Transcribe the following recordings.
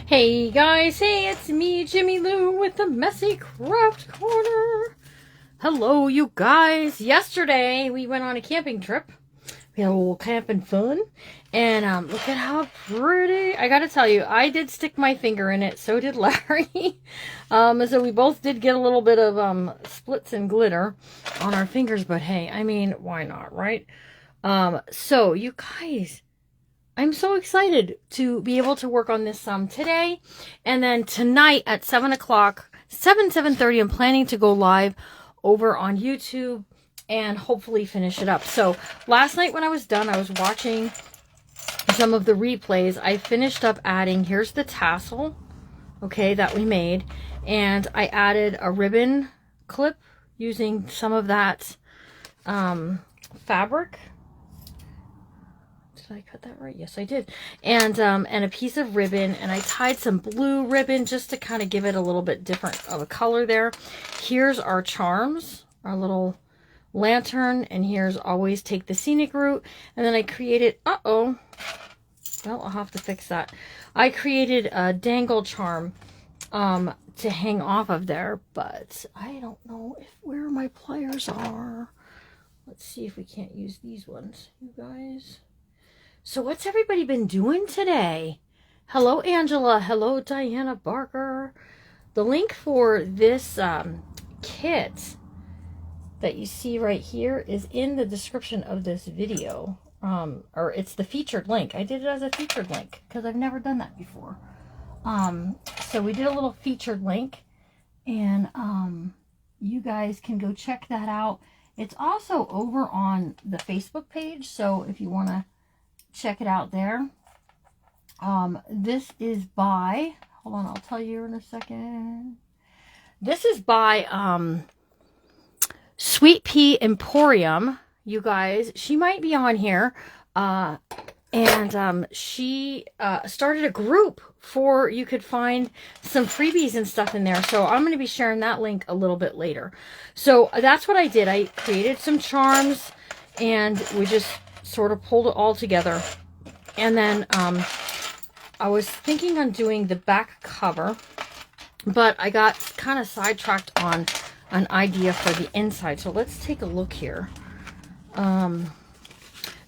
Hey guys, hey, it's me, Jimmy Lou, with the Messy Craft Corner. Hello, you guys. Yesterday, we went on a camping trip. We had a little camping fun. And look at how pretty. I gotta tell you, I did stick my finger in it. So did Larry. So we both did get a little bit of splits and glitter on our fingers. But hey, I mean, why not, right? So you guys, I'm so excited to be able to work on this today. And then tonight at 7 o'clock, 7:30, I'm planning to go live over on YouTube and hopefully finish it up. So last night when I was done, I was watching some of the replays. I finished up adding, here's the tassel, okay, that we made. And I added a ribbon clip using some of that fabric. Did I cut that right? Yes, I did. And a piece of ribbon, and I tied some blue ribbon just to kind of give it a little bit different of a color there. Here's our charms, our little lantern, and here's always take the scenic route. And then I created, well, I'll have to fix that. I created a dangle charm to hang off of there, but I don't know where my pliers are. Let's see if we can't use these ones, you guys. So what's everybody been doing today? Hello, Angela. Hello, Diana Barker. The link for this kit that you see right here is in the description of this video. Or it's the featured link. I did it as a featured link because I've never done that before. So we did a little featured link, and you guys can go check that out. It's also over on the Facebook page, so if you want to check it out there. This is by, hold on, I'll tell you in a second. This is by Sweet Pea Emporium, you guys. She might be on here. And she started a group for, you could find some freebies and stuff in there. So I'm going to be sharing that link a little bit later. So that's what I did. I created some charms, and we just sort of pulled it all together. And then I was thinking on doing the back cover, but I got kind of sidetracked on an idea for the inside. So let's take a look here.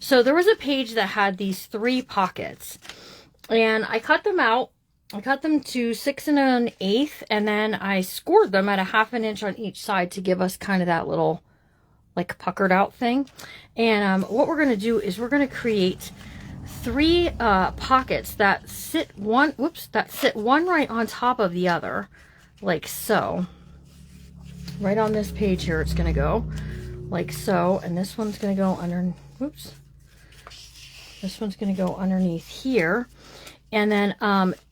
So there was a page that had these 3 pockets, and I cut them out. I cut them to 6 1/8, and then I scored them at a 1/2 inch on each side to give us kind of that little like puckered out thing. And what we're going to do is we're going to create 3 pockets that sit one right on top of the other, like so. Right on this page here, it's going to go like so, and this one's going to go under, this one's going to go underneath here. And then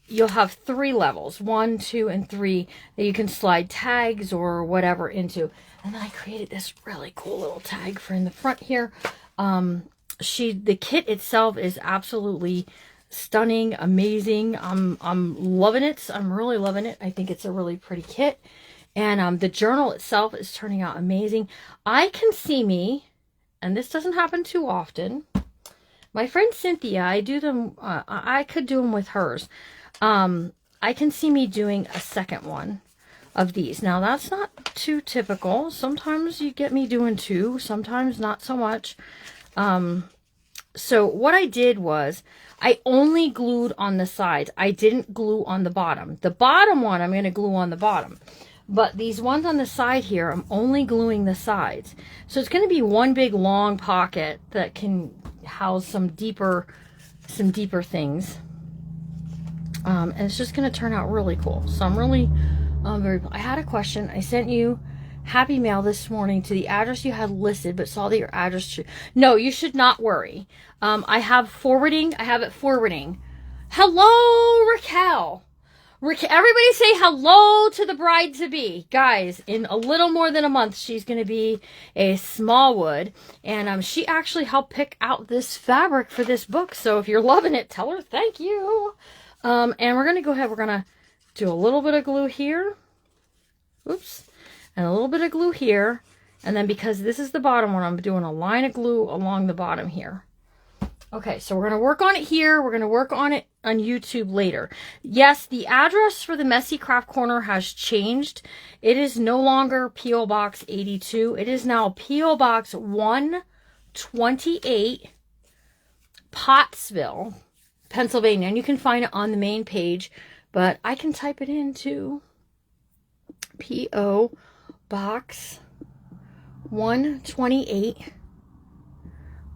you'll have 3 levels, 1, 2, and 3, that you can slide tags or whatever into. And then I created this really cool little tag for in the front here. The kit itself is absolutely stunning, amazing. I'm loving it. I'm really loving it. I think it's a really pretty kit. And the journal itself is turning out amazing. I can see me, and this doesn't happen too often. My friend Cynthia, I do them, I could do them with hers. I can see me doing a second one of these. Now, that's not too typical. Sometimes you get me doing 2, sometimes not so much. So what I did was I only glued on the sides. I didn't glue on the bottom. The bottom one, I'm going to glue on the bottom. But these ones on the side here, I'm only gluing the sides. So it's going to be one big long pocket that can house some deeper things. And it's just going to turn out really cool. So I'm really I had a question. I sent you happy mail this morning to the address you had listed, but saw that your address no, you should not worry. I have it forwarding. Hello, Raquel. Everybody say hello to the bride-to-be. Guys, in a little more than a month, she's going to be a Smallwood. And she actually helped pick out this fabric for this book. So if you're loving it, tell her thank you. And we're going to go ahead. We're going to do a little bit of glue here. Oops. And a little bit of glue here. And then because this is the bottom one, I'm doing a line of glue along the bottom here. Okay, so we're going to work on it here. We're going to work on it on YouTube later. Yes, the address for the Messy Craft Corner has changed. It is no longer P.O. Box 82. It is now P.O. Box 128, Pottsville, Pennsylvania. And you can find it on the main page, but I can type it into P.O. Box 128,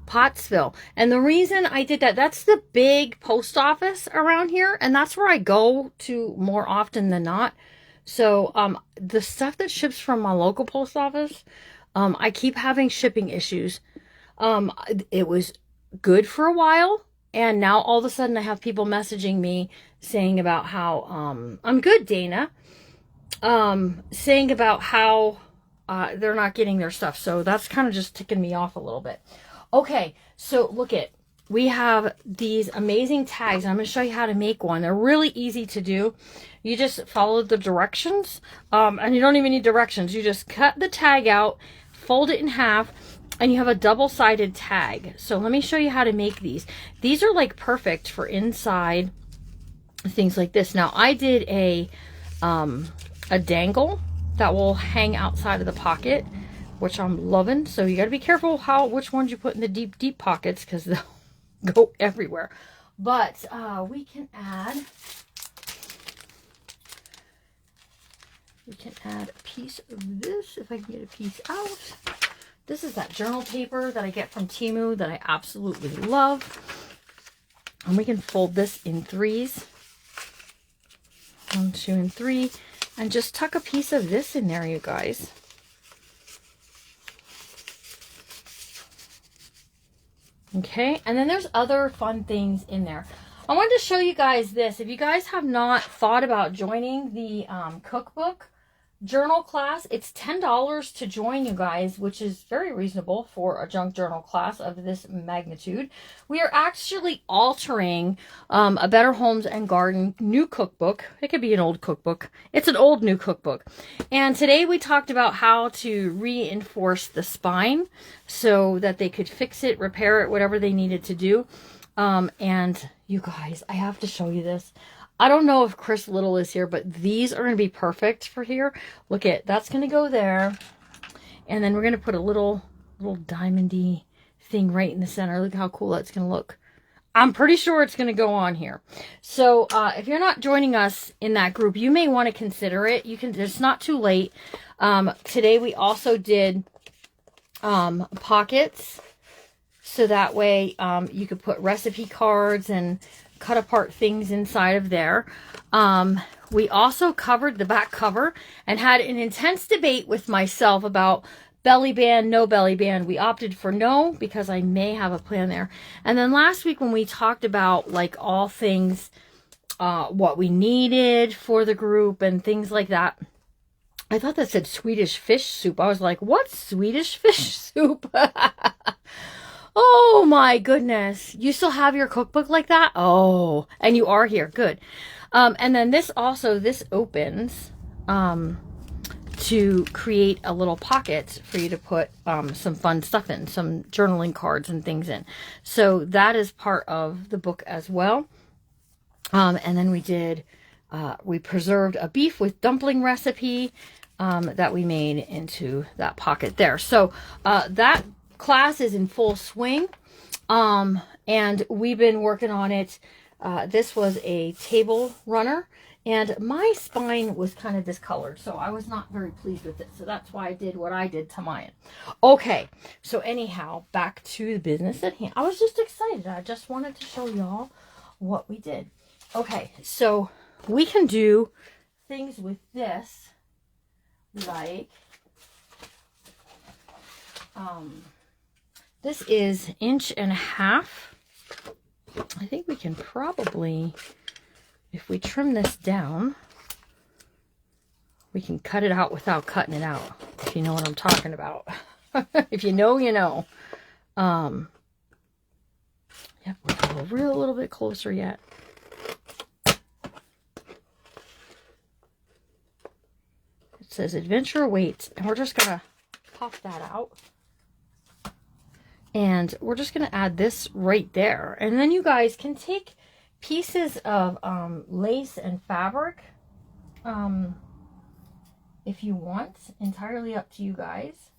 Pottsville. And the reason I did that, that's the big post office around here, and that's where I go to more often than not. So the stuff that ships from my local post office, I keep having shipping issues. It was good for a while, and now all of a sudden I have people messaging me saying about how I'm good, Dana, saying about how they're not getting their stuff. So that's kind of just ticking me off a little bit. Okay, so look at, we have these amazing tags. I'm going to show you how to make one. They're really easy to do. You just follow the directions, and you don't even need directions. You just cut the tag out, fold it in half, and you have a double-sided tag. So let me show you how to make these. These are like perfect for inside things like this. Now I did a dangle that will hang outside of the pocket, which I'm loving. So you got to be careful which ones you put in the deep pockets, because they'll go everywhere. But we can add a piece of this, if I can get a piece out. This is that journal paper that I get from Temu that I absolutely love. And we can fold this in threes. 1, 2, and 3. And just tuck a piece of this in there, you guys. Okay, and then there's other fun things in there. I wanted to show you guys this. If you guys have not thought about joining the cookbook journal class, it's $10 to join, you guys, which is very reasonable for a junk journal class of this magnitude. We are actually altering a Better Homes and Garden new cookbook. It could be an old cookbook. It's an old new cookbook. And today we talked about how to reinforce the spine so that they could fix it, repair it, whatever they needed to do. And you guys, I have to show you this. I don't know if Chris Little is here, but these are going to be perfect for here. Look at, that's going to go there. And then we're going to put a little diamondy thing right in the center. Look how cool that's going to look. I'm pretty sure it's going to go on here. So if you're not joining us in that group, you may want to consider it. You can, it's not too late. Today we also did pockets. So that way you could put recipe cards and cut apart things inside of there. We also covered the back cover and had an intense debate with myself about belly band, no belly band. We opted for no because I may have a plan there. And then last week when we talked about like all things, what we needed for the group and things like that, I thought that said Swedish fish soup. I was like, what's Swedish fish soup? Oh my goodness. You still have your cookbook like that? Oh, and you are here. Good. And then this opens to create a little pocket for you to put some fun stuff in, some journaling cards and things in. So that is part of the book as well. And then we preserved a beef with dumpling recipe that we made into that pocket there. So that class is in full swing, and we've been working on it. This was a table runner, and my spine was kind of discolored, so I was not very pleased with it. So that's why I did what I did to mine. Okay, so anyhow, back to the business at hand. I was just excited. I just wanted to show y'all what we did. Okay, so we can do things with this, like this is 1.5 inches. I think we can probably, if we trim this down, we can cut it out without cutting it out, if you know what I'm talking about. If you know, you know. Yep, we'll go a little bit closer yet. It says Adventure Awaits, and we're just going to pop that out. And we're just going to add this right there. And then you guys can take pieces of lace and fabric, if you want, entirely up to you guys,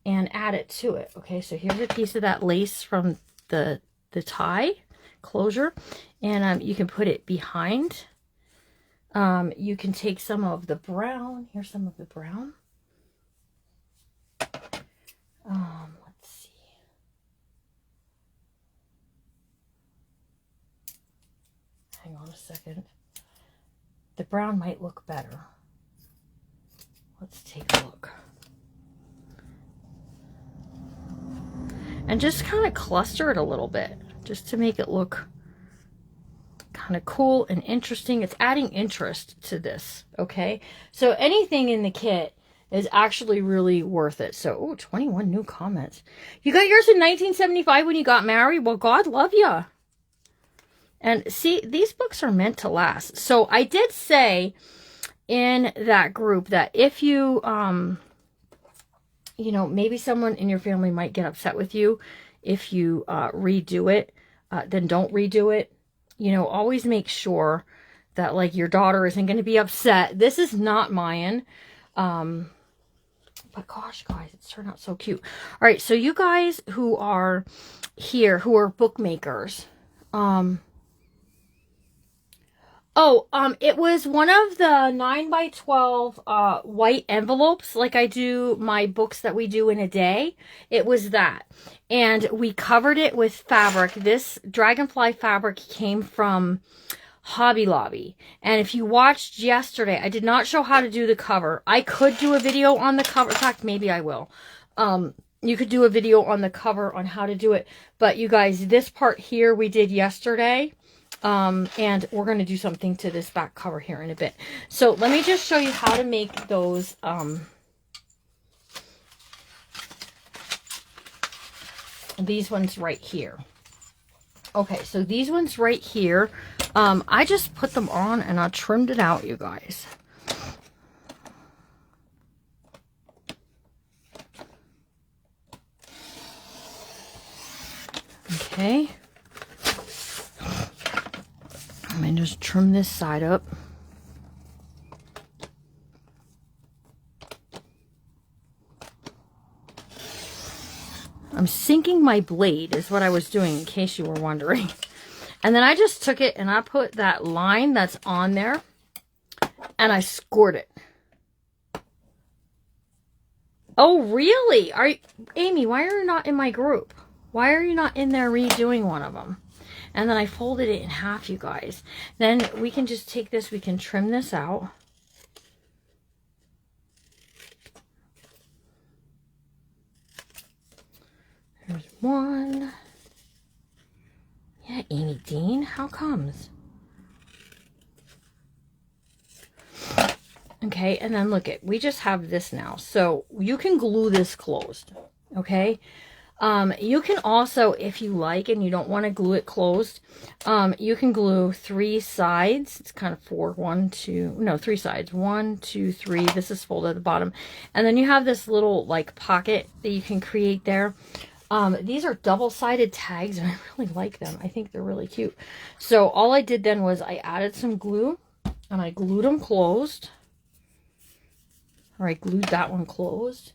and add it to it. Okay, so here's a piece of that lace from the tie closure, and you can put it behind. You can take some of the brown. Here's some of the brown. Let's see. Hang on a second. The brown might look better. Let's take a look. And just kind of cluster it a little bit, just to make it look kind of cool and interesting. It's adding interest to this, okay? So anything in the kit is actually really worth it. So, oh, 21 new comments. You got yours in 1975 when you got married? Well, God love you. And see, these books are meant to last. So I did say in that group that if you, you know, maybe someone in your family might get upset with you if you redo it, then don't redo it. You know, always make sure that, like, your daughter isn't going to be upset. This is not mine. But gosh, guys, it's turned out so cute. All right, so you guys who are here, who are bookmakers, it was one of the 9x12 white envelopes, like I do my books that we do in a day. It was that. And we covered it with fabric. This dragonfly fabric came from Hobby Lobby. And if you watched yesterday, I did not show how to do the cover. I could do a video on the cover. In fact, maybe I will. You could do a video on the cover on how to do it. But you guys, this part here we did yesterday. And we're going to do something to this back cover here in a bit. So let me just show you how to make those, these ones right here. Okay, so these ones right here, I just put them on and I trimmed it out, you guys. Okay. I'm going to just trim this side up. I'm sinking my blade is what I was doing, in case you were wondering. And then I just took it and I put that line that's on there and I scored it. Oh, really? Amy, why are you not in my group? Why are you not in there redoing one of them? And then I folded it in half, you guys. Then we can just take this, we can trim this out. There's one. Yeah, Amy Dean, how comes? Okay, and then look, we just have this now. So you can glue this closed, okay? You can also, if you like and you don't want to glue it closed, you can glue 3 sides. It's kind of 3 sides. 1, 2, 3. This is folded at the bottom. And then you have this little like pocket that you can create there. These are double-sided tags and I really like them. I think they're really cute. So all I did then was I added some glue and I glued them closed. Or I glued that one closed.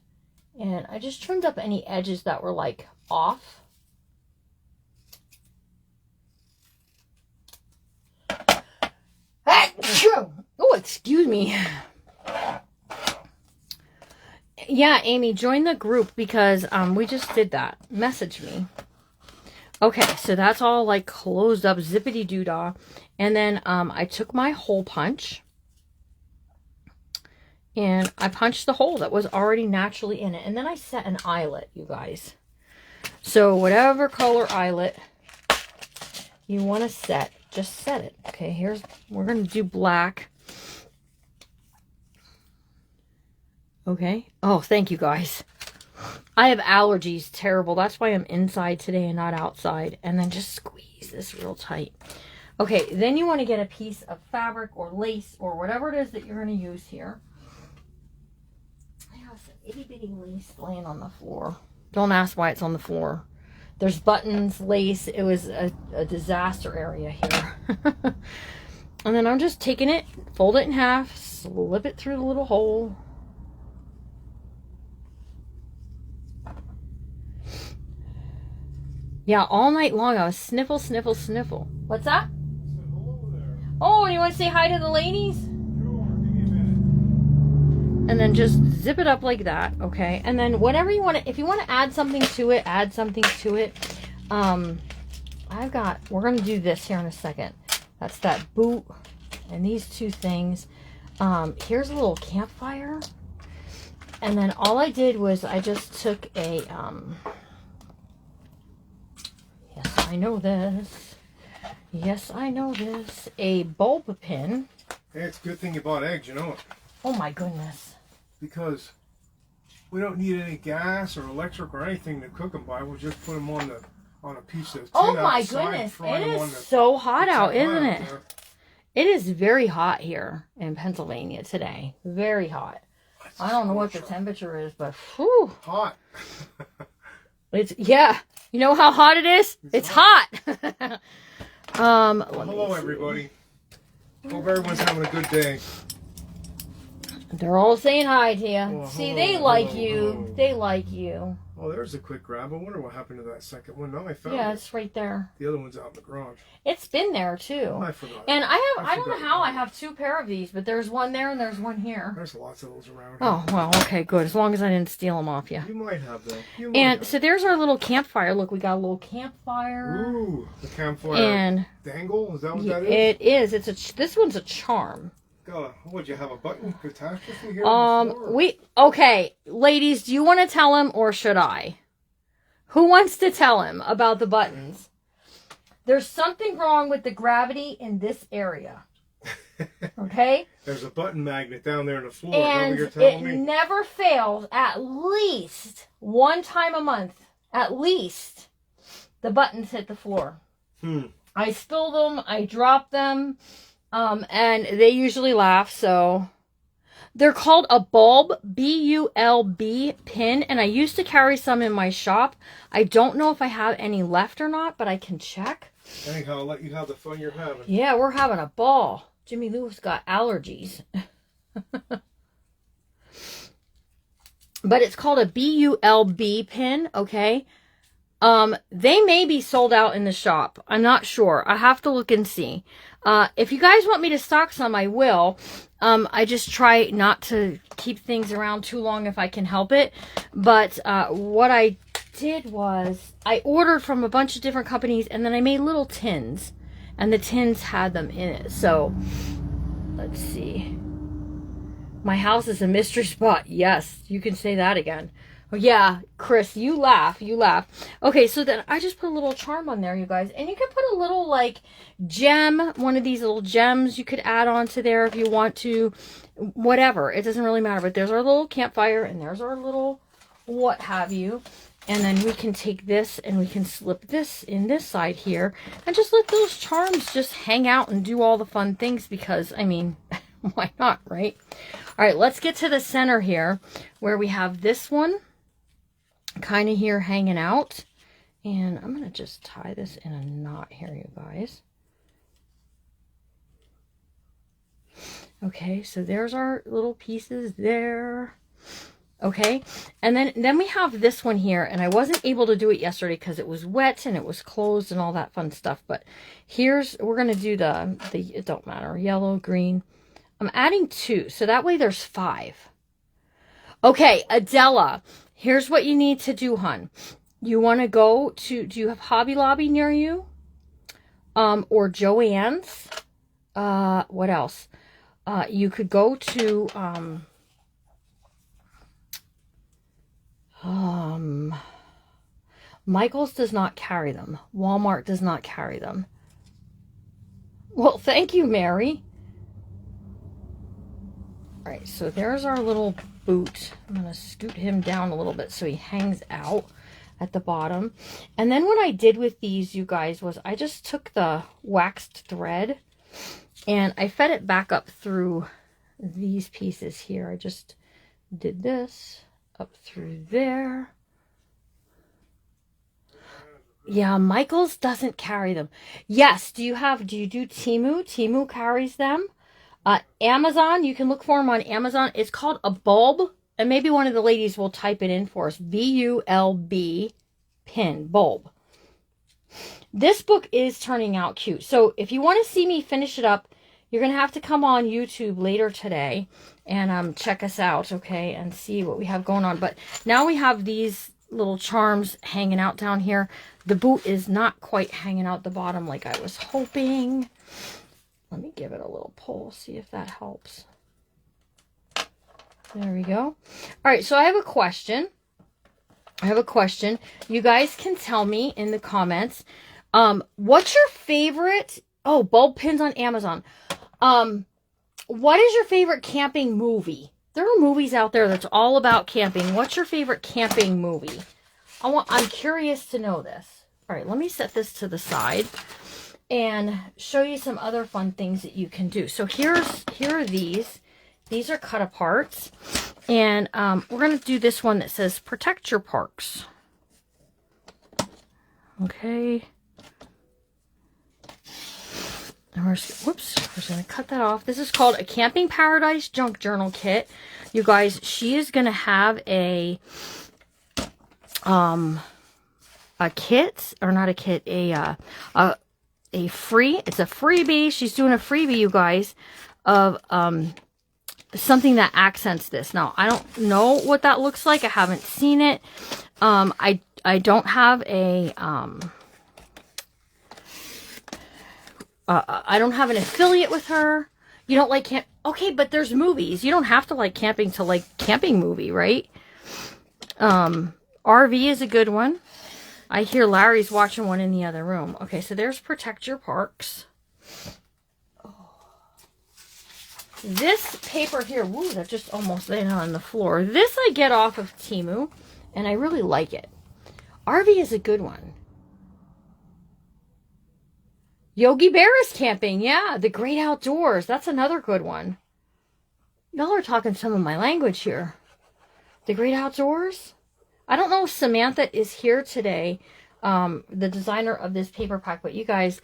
And I just trimmed up any edges that were like off. Oh, excuse me. Yeah, Amy, join the group because we just did that. Message me. Okay, so that's all like closed up, zippity doo dah. And then I took my hole punch. And I punched the hole that was already naturally in it. And then I set an eyelet, you guys. So whatever color eyelet you want to set, just set it. Okay, we're going to do black. Okay. Oh, thank you guys. I have allergies, terrible. That's why I'm inside today and not outside. And then just squeeze this real tight. Okay, then you want to get a piece of fabric or lace or whatever it is that you're going to use here. Itty bitty lace laying on the floor. Don't ask why it's on the floor. There's buttons, lace. It was a disaster area here. And then I'm just taking it, fold it in half, slip it through the little hole. Yeah, all night long I was sniffle, sniffle, sniffle. What's that? Oh, you want to say hi to the ladies? Sure, give me a minute. And then just zip it up like that, okay? And then whatever you want to, if you want to add something to it, add something to it. We're going to do this here in a second. That's that boot and these two things. Here's a little campfire. And then all I did was I just took a, yes, I know this. Yes, I know this. A bulb pin. Hey, it's a good thing you bought eggs, you know it. Oh my goodness. Because we don't need any gas or electric or anything to cook them by. We'll just put them on a piece of tin. Oh my goodness. It is so hot out, isn't it? It is very hot here in Pennsylvania today. Very hot. I don't know what the temperature is, but whew. Hot. It's, yeah. You know how hot it is? It's hot. Hello, everybody. Hope everyone's having a good day. They're all saying hi to you. Oh, see, hello, they like hello, you. hello. They like you. Oh, there's a quick grab. I wonder what happened to that second one. No, I found Yeah, it. it's right there. The other one's out in the garage. It's been there too. I forgot. And I don't know how about I have two pair of these, but there's one there and there's one here. There's lots of those around. Oh, well, okay, good. As long as I didn't steal them off you. You might have them. And so there's our little campfire. Look, we got a little campfire. Ooh, the campfire and dangle? Is that what that is? It is. This one's a charm. God, would you have a button catastrophe here on the floor? Okay, ladies, do you want to tell him or should I? Who wants to tell him about the buttons? There's something wrong with the gravity in this area. Okay? There's a button magnet down there on the floor. And it never fails. At least one time a month, at least, the buttons hit the floor. I spill them, I drop them, and they usually laugh, so... They're called a bulb, B-U-L-B pin, and I used to carry some in my shop. I don't know if I have any left or not, but I can check. Anyhow, I'll let you have the fun you're having. Yeah, we're having a ball. Jimmy Lou's got allergies. But it's called a B-U-L-B pin, okay? They may be sold out in the shop. I'm not sure. I have to look and see. If you guys want me to stock some, I will. I just try not to keep things around too long if I can help it. But what I did was I ordered from a bunch of different companies and then I made little tins. And the tins had them in it. So, let's see. My house is a mystery spot. Yes, you can say that again. Oh, yeah, Chris, you laugh. Okay, so then I just put a little charm on there, you guys. And you can put a little, like, gem, one of these little gems you could add onto there if you want to. Whatever. It doesn't really matter. But there's our little campfire, and there's our little what have you. And then we can take this, and we can slip this in this side here. And just let those charms just hang out and do all the fun things because, I mean, why not, right? All right, let's get to the center here where we have this one. Kind of here hanging out, and I'm gonna just tie this in a knot here, you guys. Okay, so there's our little pieces there. Okay, and then we have this one here, and I wasn't able to do it yesterday because it was wet and it was closed and all that fun stuff. But we're gonna do the it don't matter, yellow, green. I'm adding 2, so that way there's 5. Okay, Adela. Here's what you need to do, hon. You want to go to, do you have Hobby Lobby near you? Or Joann's? What else? You could go to, Michael's does not carry them. Walmart does not carry them. Well, thank you, Mary. All right, so there's our little boot. I'm going to scoot him down a little bit so he hangs out at the bottom. And then what I did with these, you guys, was I just took the waxed thread and I fed it back up through these pieces here. I just did this up through there. Yeah, Michael's doesn't carry them. Yes, do you do Temu? Temu carries them. Amazon, you can look for them on Amazon. It's called a bulb, and maybe one of the ladies will type it in for us. BULB pin, bulb. This book is turning out cute. So if you want to see me finish it up, you're going to have to come on YouTube later today and check us out, okay, and see what we have going on. But now we have these little charms hanging out down here. The boot is not quite hanging out the bottom like I was hoping. Let me give it a little pull, see if that helps. There we go. All right, so I have a question. You guys can tell me in the comments. What's your favorite? Oh, bulb pins on Amazon. What is your favorite camping movie? There are movies out there that's all about camping. What's your favorite camping movie? I'm curious to know this. All right, let me set this to the side and show you some other fun things that you can do. So here are these. These are cut aparts. And we're going to do this one that says protect your parks. Okay. And we're going to cut that off. This is called a Camping Paradise Junk Journal Kit. You guys, she is going to have a kit, or not a kit, a free, it's a freebie. She's doing a freebie, you guys, of something that accents this. Now, I don't know what that looks like. I haven't seen it. I don't have a I don't have an affiliate with her. You don't like camp? Okay, but there's movies. You don't have to like camping to like camping movie, right? RV is a good one. I hear Larry's watching one in the other room. Okay, so there's Protect Your Parks. This paper here, woo, that just almost laid on the floor. This I get off of Temu, and I really like it. RV is a good one. Yogi Bear is camping, yeah. The Great Outdoors, that's another good one. Y'all are talking some of my language here. The Great Outdoors. I don't know if Samantha is here today, the designer of this paper pack, but you guys,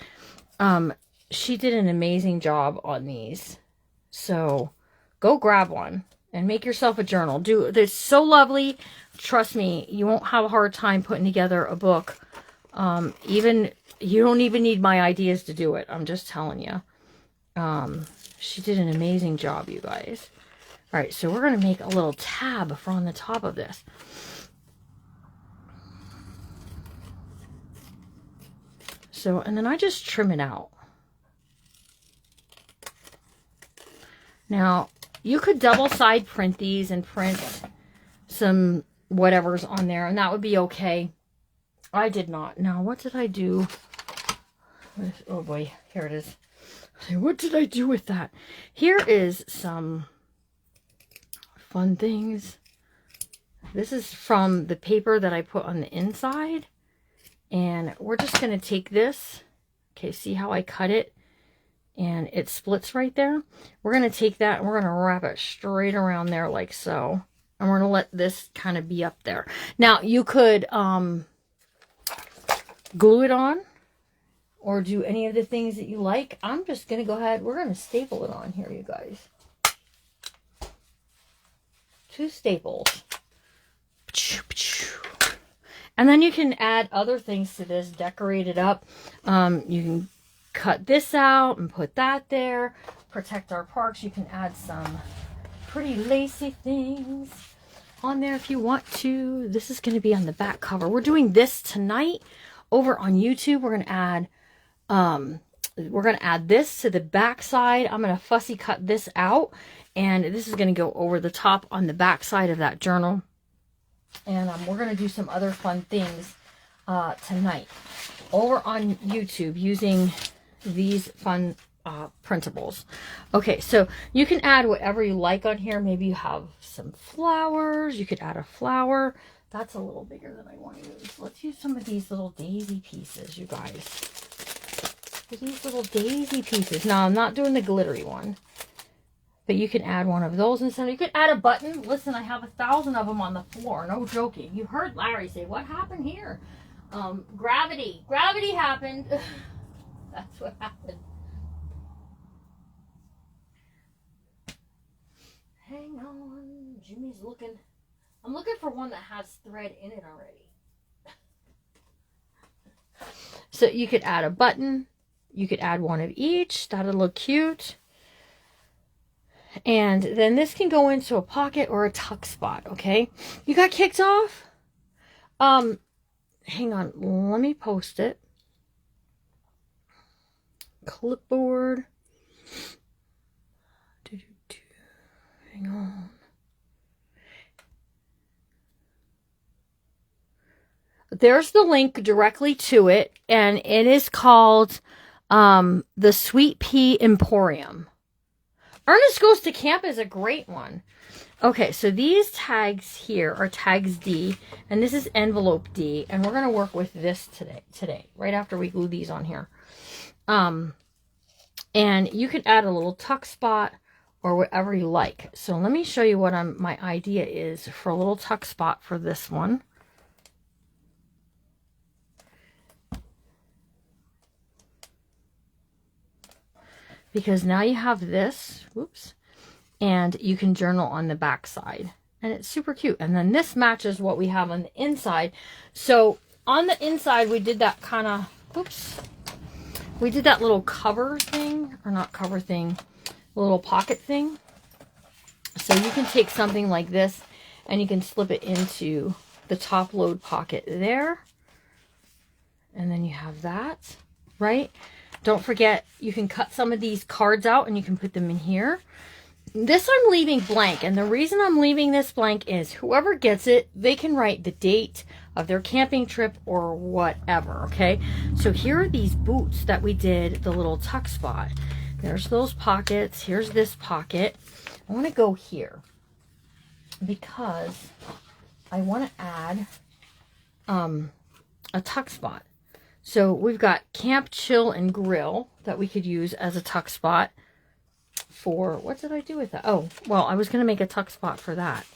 she did an amazing job on these. So go grab one and make yourself a journal. It's so lovely. Trust me, you won't have a hard time putting together a book. You don't even need my ideas to do it. I'm just telling you. She did an amazing job, you guys. All right, so we're going to make a little tab for on the top of this. So, and then I just trim it out. Now, you could double side print these and print some whatever's on there, and that would be okay. I did not. Now, what did I do? Oh boy, here it is. What did I do with that? Here is some fun things. This is from the paper that I put on the inside. And we're just going to take this. Okay, see how I cut it? And it splits right there. We're going to take that and we're going to wrap it straight around there like so. And we're going to let this kind of be up there. Now, you could glue it on or do any of the things that you like. I'm just going to go ahead. We're going to staple it on here, you guys. 2 staples. And then you can add other things to this, decorate it up. You can cut this out and put that there. Protect our parks. You can add some pretty lacy things on there if you want to. This is going to be on the back cover. We're doing this tonight over on YouTube. We're going to add this to the back side. I'm going to fussy cut this out, and this is going to go over the top on the back side of that journal. And we're going to do some other fun things tonight over on YouTube using these fun printables. Okay, so you can add whatever you like on here. Maybe you have some flowers. You could add a flower. That's a little bigger than I want to use. Let's use some of these little daisy pieces, you guys. These little daisy pieces. Now, I'm not doing the glittery one. But you can add one of those instead. You could add a button. Listen, I have 1,000 of them on the floor. No joking. You heard Larry say, what happened here? Gravity happened. That's what happened. Hang on, Jimmy's looking. I'm looking for one that has thread in it already. So you could add a button. You could add one of each. That'll look cute. And then this can go into a pocket or a tuck spot, okay? You got kicked off? Hang on. Let me post it. Clipboard. Hang on. There's the link directly to it, and it is called the Sweet Pea Emporium. Ernest Goes to Camp is a great one. Okay, so these tags here are tags D, and this is envelope D, and we're going to work with this today, right after we glue these on here. And you can add a little tuck spot or whatever you like. So let me show you what my idea is for a little tuck spot for this one. Because now you have this, whoops, and you can journal on the back side. And it's super cute. And then this matches what we have on the inside. So on the inside, we did that kind of, whoops, we did that little cover thing, or not cover thing, little pocket thing. So you can take something like this and you can slip it into the top load pocket there. And then you have that, right? Don't forget, you can cut some of these cards out and you can put them in here. This I'm leaving blank, and the reason I'm leaving this blank is whoever gets it, they can write the date of their camping trip or whatever, okay? So here are these boots that we did the little tuck spot. There's those pockets. Here's this pocket. I want to go here because I want to add a tuck spot. So we've got Camp, Chill, and Grill that we could use as a tuck spot for, what did I do with that? Oh, well, I was going to make a tuck spot for that.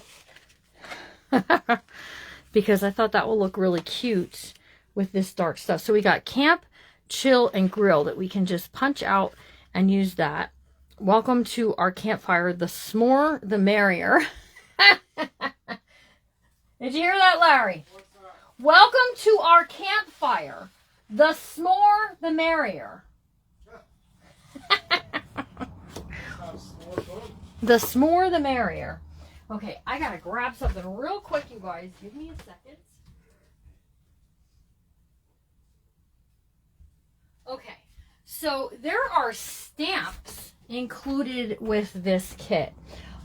Because I thought that will look really cute with this dark stuff. So we got Camp, Chill, and Grill that we can just punch out and use that. Welcome to our campfire. The s'more, the merrier. Did you hear that, Larry? What's that? Welcome to our campfire. The s'more, the merrier. The s'more, the merrier. Okay, I gotta grab something real quick, you guys. Give me a second. Okay, so there are stamps included with this kit,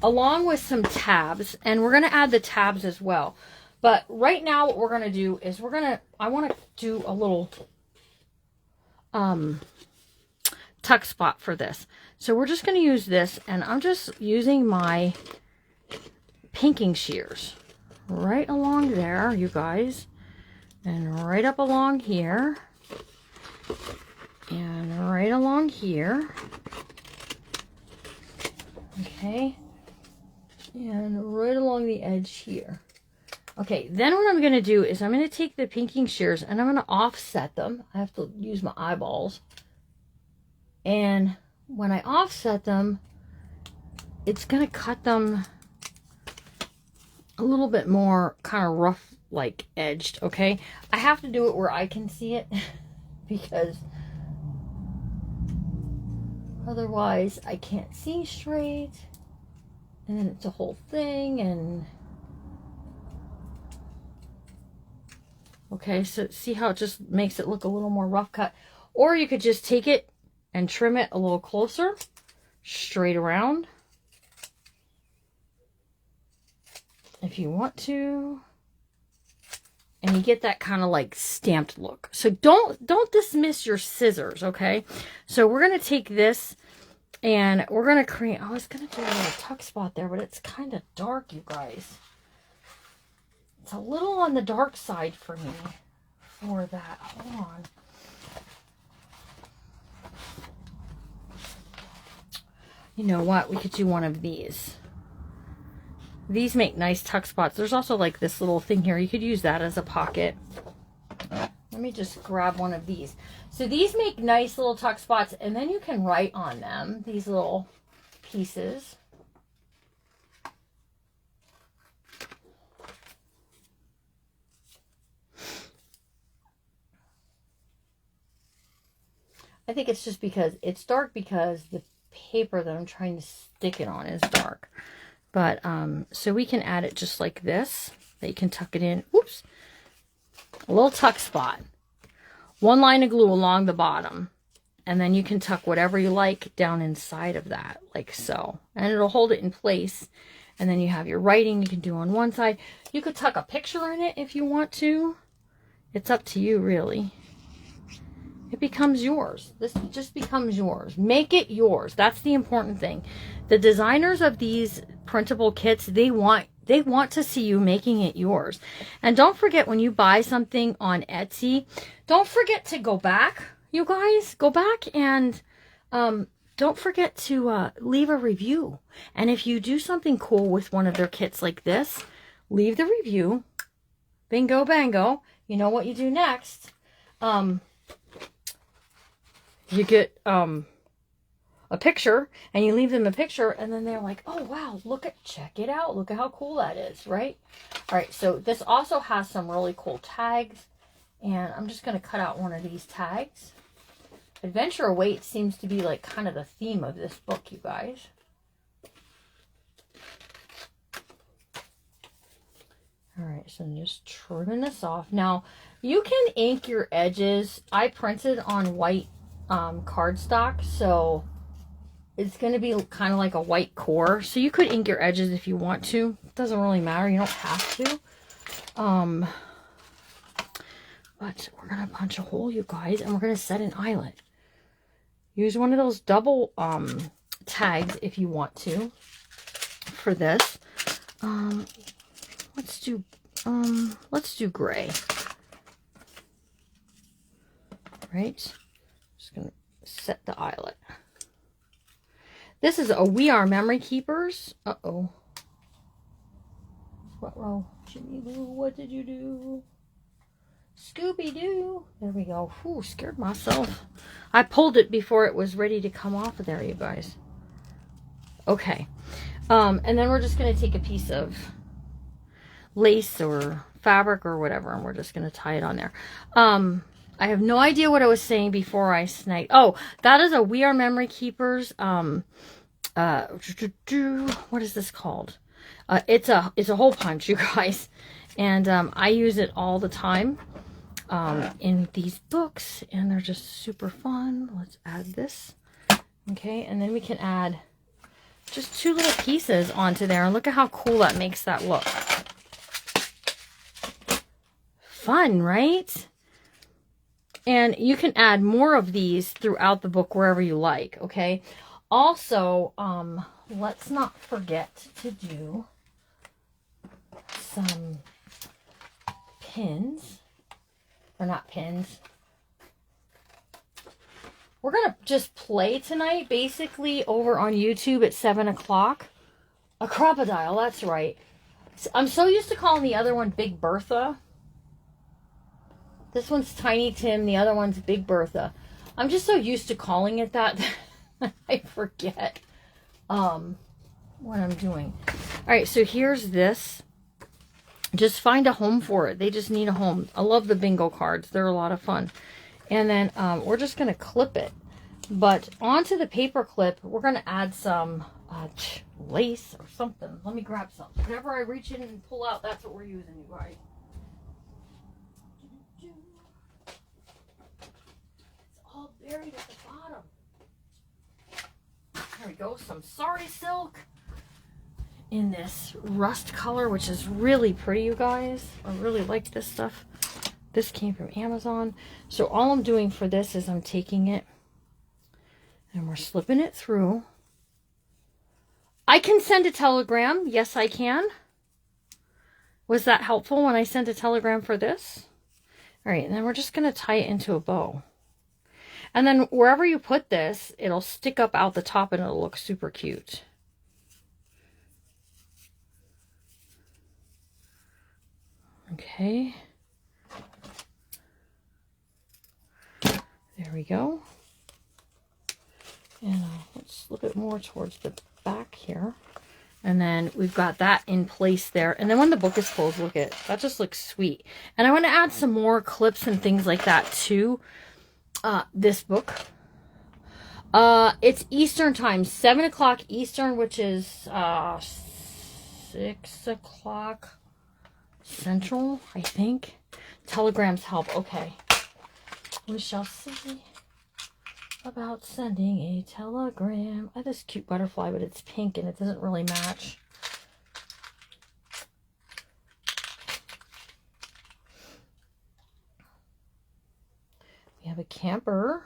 along with some tabs, and we're gonna add the tabs as well. But right now, what we're gonna do is I want to do a little tuck spot for this. So we're just going to use this, and I'm just using my pinking shears right along there, you guys, and right up along here, and right along here, okay, and right along the edge here. Okay, then what I'm going to do is I'm going to take the pinking shears and I'm going to offset them. I have to use my eyeballs. And when I offset them, it's going to cut them a little bit more kind of rough, like edged, okay? I have to do it where I can see it because otherwise I can't see straight. And then it's a whole thing, and okay, so see how it just makes it look a little more rough cut. Or you could just take it and trim it a little closer, straight around, if you want to. And you get that kind of like stamped look. So don't dismiss your scissors, okay? So we're going to take this and we're going to create, I was going to do a little tuck spot there, but it's kind of dark, you guys. It's a little on the dark side for me for that. Hold on. You know what? We could do one of these. These make nice tuck spots. There's also like this little thing here. You could use that as a pocket. Let me just grab one of these. So these make nice little tuck spots, and then you can write on them, these little pieces. I think it's just because it's dark because the paper that I'm trying to stick it on is dark. But, so we can add it just like this. That you can tuck it in. Oops. A little tuck spot. One line of glue along the bottom. And then you can tuck whatever you like down inside of that, like so. And it'll hold it in place. And then you have your writing you can do on one side. You could tuck a picture in it if you want to. It's up to you, really. It becomes yours. This just becomes yours. Make it yours. That's the important thing. The designers of these printable kits, they want to see you making it yours. And don't forget, when you buy something on Etsy, don't forget to go back, you guys. Go back and don't forget to leave a review. And if you do something cool with one of their kits like this, leave the review. Bingo bango. You know what you do next. You get a picture and you leave them a picture, and then they're like, oh wow, check it out, look at how cool that is, right? All right, so this also has some really cool tags, and I'm just going to cut out one of these tags. Adventure awaits seems to be like kind of the theme of this book, you guys. All right, so I'm just trimming this off. Now you can ink your edges. I printed on white cardstock, so it's going to be kind of like a white core, so you could ink your edges if you want to. It doesn't really matter, you don't have to. But we're going to punch a hole, you guys, and we're going to set an eyelet. Use one of those double tags if you want to for this. Let's do gray. Right? Just going to set the eyelet. This is a We Are Memory Keepers. Uh-oh. Uh-oh. Jimmy Lou, what did you do? Scooby-Doo. There we go. Whew, scared myself. I pulled it before it was ready to come off of there, you guys. Okay. And then we're just going to take a piece of lace or fabric or whatever, and we're just going to tie it on there. I have no idea what I was saying before I snagged. Oh, that is a We Are Memory Keepers. What is this called? It's a hole punch, you guys. And I use it all the time in these books, and they're just super fun. Let's add this. Okay, and then we can add just 2 little pieces onto there, and look at how cool that makes that look. Fun, right? And you can add more of these throughout the book wherever you like, okay? Also, let's not forget to do some pins. Or not pins. We're going to just play tonight, basically, over on YouTube at 7 o'clock. A crocodile, that's right. I'm so used to calling the other one Big Bertha. This one's Tiny Tim, the other one's Big Bertha. I'm just so used to calling it that I forget what I'm doing. All right, so here's this. Just find a home for it. They just need a home. I love the bingo cards. They're a lot of fun. And then we're just going to clip it. But onto the paper clip, we're going to add some lace or something. Let me grab some. Whenever I reach in and pull out, that's what we're using, you guys. It's all buried at the bottom. There we go. Some sari silk in this rust color, which is really pretty, you guys. I really like this stuff. This came from Amazon. So all I'm doing for this is I'm taking it and we're slipping it through. I can send a telegram. Yes, I can. Was that helpful when I sent a telegram for this? All right, and then we're just going to tie it into a bow. And then wherever you put this, it'll stick up out the top and it'll look super cute. Okay. There we go. And let's slip it more towards the back here. And then we've got that in place there. And then when the book is closed, look at that, just looks sweet. And I want to add some more clips and things like that to this book. It's Eastern time, 7 o'clock Eastern, which is 6 o'clock Central, I think. Telegrams help. Okay. We shall see about sending a telegram. I have this cute butterfly, but it's pink and it doesn't really match. We have a camper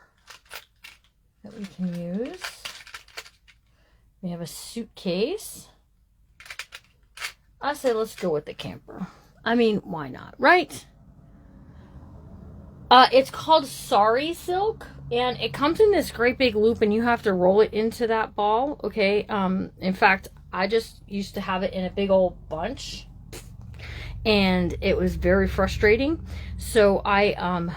that we can use. We have a suitcase. I say let's go with the camper. I mean, why not, right? It's called Sari Silk, and it comes in this great big loop, and you have to roll it into that ball, okay? In fact, I just used to have it in a big old bunch, and it was very frustrating. So I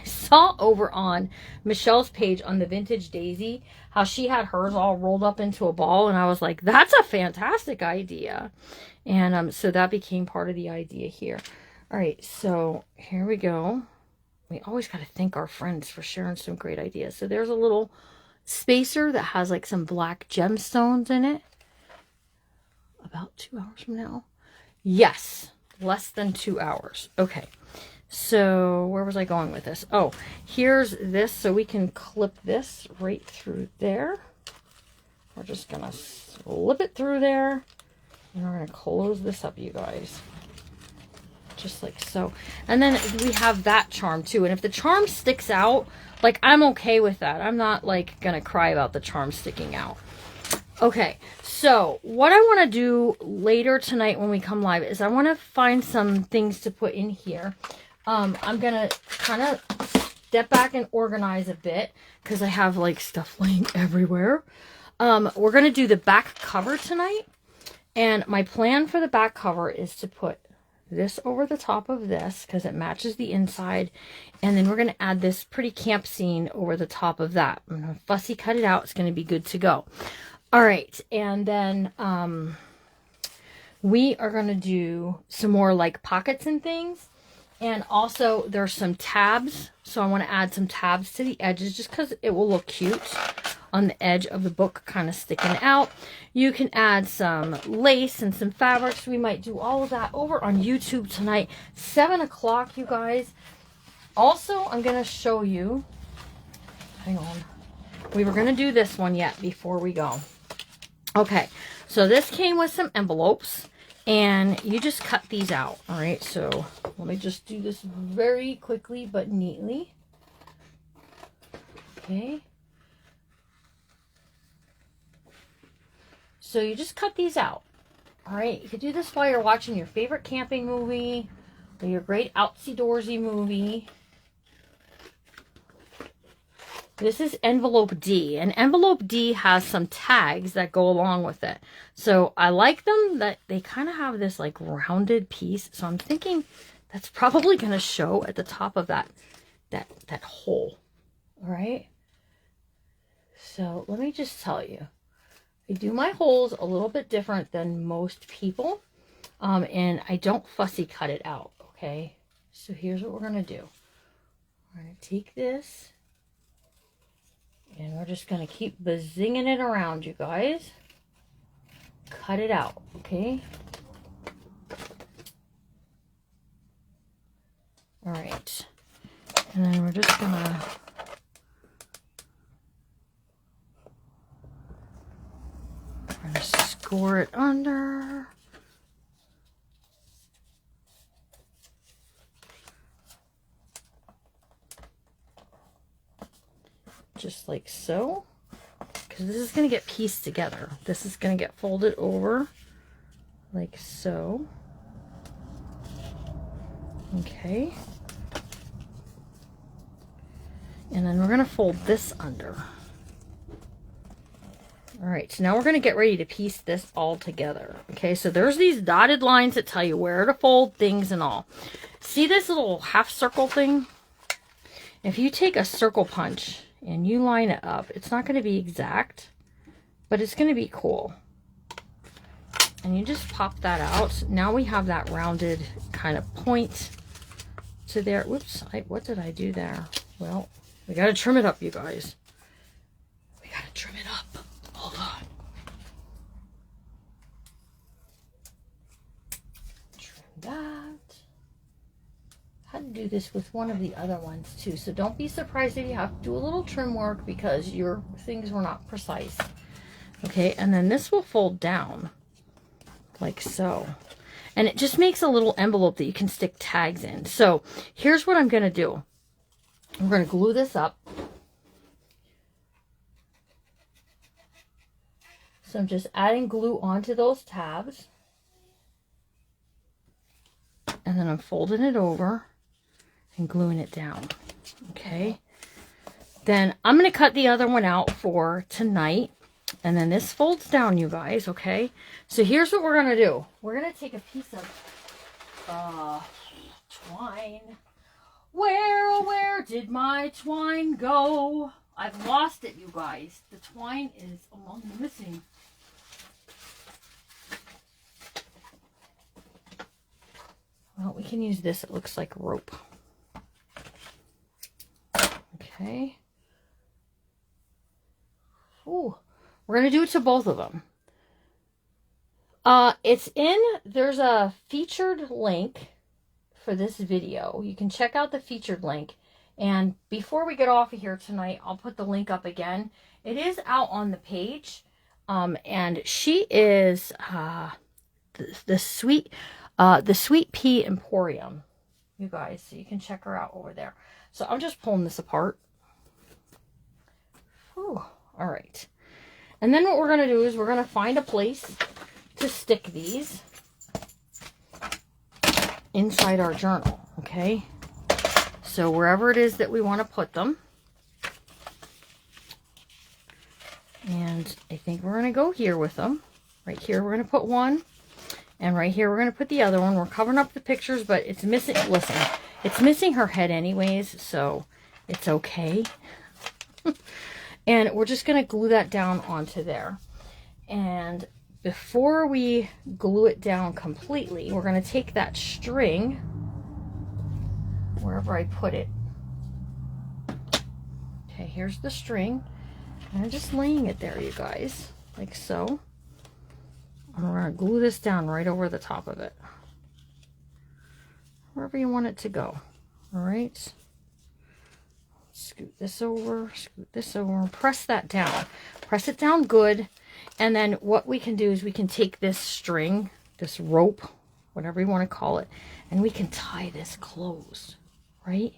saw over on Michelle's page on the Vintage Daisy how she had hers all rolled up into a ball, and I was like, that's a fantastic idea. And so that became part of the idea here. All right, so here we go. We always got to thank our friends for sharing some great ideas. So there's a little spacer that has like some black gemstones in it. About 2 hours from now. Yes, less than 2 hours. Okay, so where was I going with this? Oh, here's this, so we can clip this right through there. We're just going to slip it through there. And we're going to close this up, you guys. Just like so. And then we have that charm too. And if the charm sticks out, like, I'm okay with that. I'm not like gonna cry about the charm sticking out. Okay, so what I want to do later tonight when we come live is I want to find some things to put in here. I'm gonna kind of step back and organize a bit because I have like stuff laying everywhere. We're gonna do the back cover tonight, and my plan for the back cover is to put this over the top of this because it matches the inside, and then we're going to add this pretty camp scene over the top of that. I'm going to fussy cut it out. It's going to be good to go. All right, and then we are going to do some more like pockets and things, and also there's some tabs, so I want to add some tabs to the edges just because it will look cute on the edge of the book, kind of sticking out. You can add some lace and some fabrics. We might do all of that over on YouTube tonight, 7 o'clock, you guys. Also, I'm going to show you, hang on, we were going to do this one yet before we go. Okay, so this came with some envelopes, and you just cut these out, all right? So let me just do this very quickly but neatly. Okay. So you just cut these out, all right? You could do this while you're watching your favorite camping movie or your great outsy-doorsy movie. This is envelope D, and envelope D has some tags that go along with it. So I like them that they kind of have this like rounded piece. So I'm thinking that's probably going to show at the top of that hole, all right? So let me just tell you. I do my holes a little bit different than most people, and I don't fussy cut it out, okay? So here's what we're going to do. We're going to take this, and we're just going to keep bazinging it around, you guys. Cut it out, okay? All right. And then we're just going to score it under. Just like so. Because this is going to get pieced together. This is going to get folded over like so. Okay. And then we're going to fold this under. All right, so now we're going to get ready to piece this all together. Okay, so there's these dotted lines that tell you where to fold things and all. See this little half circle thing? If you take a circle punch and you line it up, it's not going to be exact, but it's going to be cool. And you just pop that out. Now we have that rounded kind of point to there. Whoops, what did I do there? Well, we got to trim it up, you guys. We got to trim it up. Hold on. Trim that. I had to do this with one of the other ones too. So don't be surprised if you have to do a little trim work because your things were not precise. Okay, and then this will fold down like so. And it just makes a little envelope that you can stick tags in. So here's what I'm going to do. I'm going to glue this up. So I'm just adding glue onto those tabs. And then I'm folding it over and gluing it down. Okay. Then I'm going to cut the other one out for tonight. And then this folds down, you guys, okay? So here's what we're going to do. We're going to take a piece of twine. Where did my twine go? I've lost it, you guys. The twine is among the missing. Well, we can use this. It looks like rope. Okay. Ooh. We're going to do it to both of them. There's a featured link for this video. You can check out the featured link. And before we get off of here tonight, I'll put the link up again. It is out on the page. And she is the Sweet Pea Emporium, you guys. So you can check her out over there. So I'm just pulling this apart. Whew. All right. And then what we're going to do is we're going to find a place to stick these inside our journal, okay? So wherever it is that we want to put them. And I think we're going to go here with them. Right here we're going to put one. And right here we're going to put the other one. We're covering up the pictures, but it's missing, listen, it's missing her head anyways, so it's okay. And we're just going to glue that down onto there. And before we glue it down completely, we're going to take that string, wherever I put it. Okay, here's the string. And I'm just laying it there, you guys, like so. And we're going to glue this down right over the top of it. Wherever you want it to go. All right. Scoot this over, press that down. Press it down good. And then what we can do is we can take this string, this rope, whatever you want to call it, and we can tie this closed, right?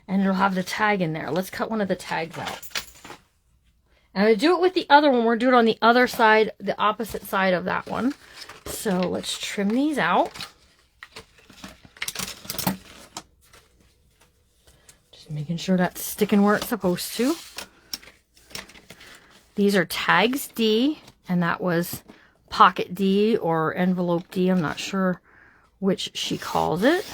And it'll have the tag in there. Let's cut one of the tags out. And I'm going to do it with the other one. We're doing it on the other side, the opposite side of that one. So let's trim these out. Making sure that's sticking where it's supposed to. These are tags D, and that was pocket D or envelope D. I'm not sure which she calls it.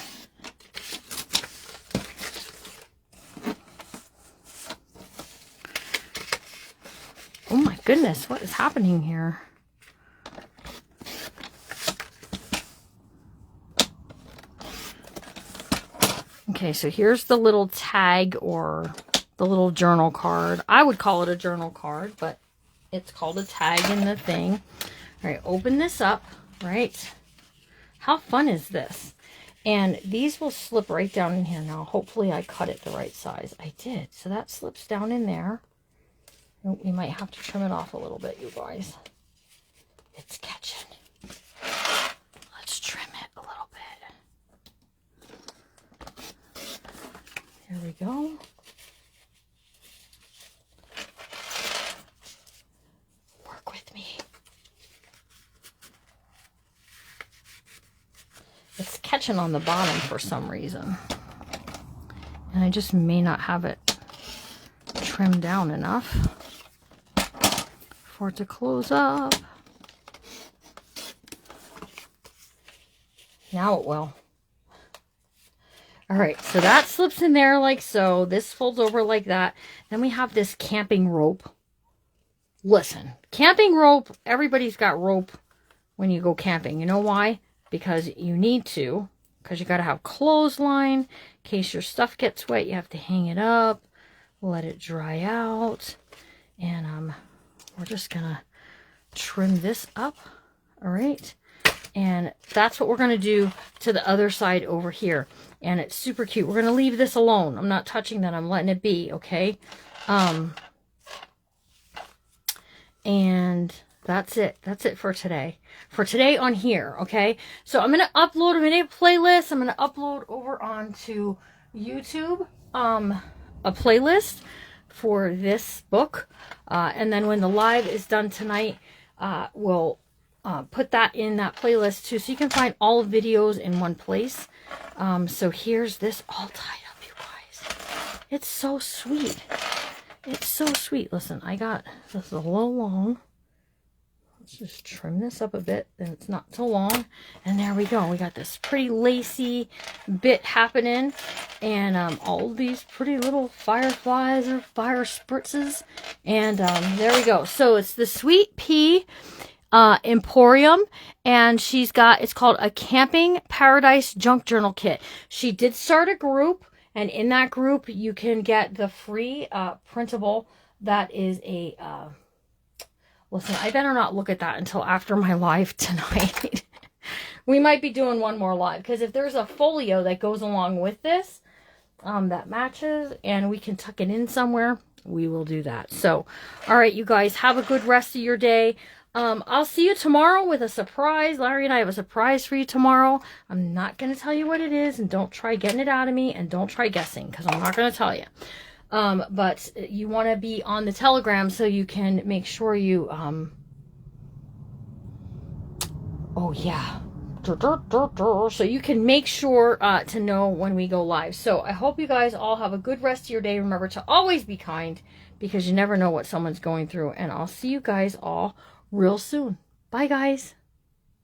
Oh my goodness, what is happening here? Okay, so here's the little tag or the little journal card. I would call it a journal card, but it's called a tag in the thing. All right, open this up, right? How fun is this? And these will slip right down in here now. Hopefully I cut it the right size. I did. So that slips down in there. We might have to trim it off a little bit, you guys. It's catching. Let's trim it a little bit. There we go. Work with me. It's catching on the bottom for some reason. And I just may not have it trimmed down enough for it to close up. Now it will. All right, so that slips in there like so. This folds over like that. Then we have this camping rope. Listen, camping rope, everybody's got rope when you go camping. You know why? Because you need to. Because you got to have clothesline. In case your stuff gets wet, you have to hang it up. Let it dry out. And we're just going to trim this up. All right. And that's what we're going to do to the other side over here. And it's super cute. We're going to leave this alone. I'm not touching that. I'm letting it be, okay? And that's it. That's it for today. For today on here, okay? So I'm going to upload a mini playlist. I'm going to upload over onto YouTube a playlist for this book. And then when the live is done tonight, we'll put that in that playlist too. So you can find all videos in one place. So here's this all tied up, you guys. It's so sweet. It's so sweet. Listen, I got this a little long. Let's just trim this up a bit, and it's not so long. And there we go. We got this pretty lacy bit happening, and all these pretty little fireflies or fire spritzes. And there we go. So it's the Sweet Pea Emporium, and she's got, it's called a Camping Paradise Junk Journal Kit. She did start a group, and in that group you can get the free printable that is a listen, I better not look at that until after my live tonight. We might be doing one more live, because if there's a folio that goes along with this that matches and we can tuck it in somewhere, we will do that. So all right, you guys, have a good rest of your day. I'll see you tomorrow with a surprise. Larry and I have a surprise for you tomorrow. I'm not going to tell you what it is, and don't try getting it out of me, and don't try guessing, because I'm not going to tell you. But you want to be on the Telegram so you can make sure you, oh yeah, so you can make sure to know when we go live. So I hope you guys all have a good rest of your day. Remember to always be kind, because you never know what someone's going through, and I'll see you guys all real soon. Bye, guys.